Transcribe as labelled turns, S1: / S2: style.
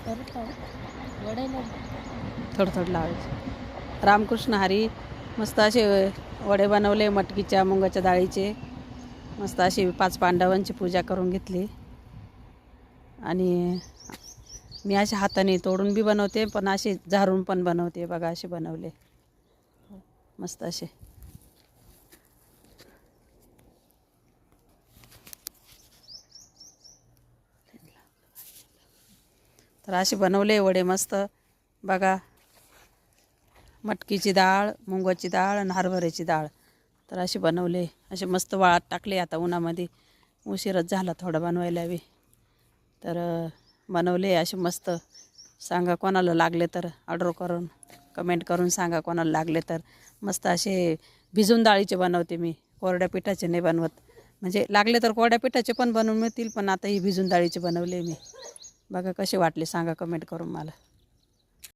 S1: थोडं थोडं लावायचं. रामकृष्ण हरी. मस्त असे वडे बनवले मटकीच्या मुगाच्या डाळीचे. मस्त अशी 5 पांडवांची पूजा करून घेतली. आणि मी अशा हाताने तोडून बी बनवते, पण असे झारून पण बनवते. बघा असे बनवले मस्त असे. तर असे बनवले वडे मस्त. बघा, मटकीची डाळ, मुगाची डाळ आणि हरभऱ्याची डाळ. तर असे बनवले. असे मस्त वाळत टाकले. आता उन्हामध्ये उशीरच झाला थोडा बनवायला बी. तर बनवले असे मस्त. सांगा कोणाला लागले तर ऑर्डर करून, कमेंट करून सांगा कोणाला लागले तर. मस्त असे भिजून डाळीचे बनवते मी, कोरड्या पिठाचे नाही बनवत. म्हणजे लागले तर कोरड्या पिठाचे पण बनवून मिळतील, पण आता ही भिजून डाळीचे बनवले मी. बघा कसे वाटले सांगा कमेंट करून मला.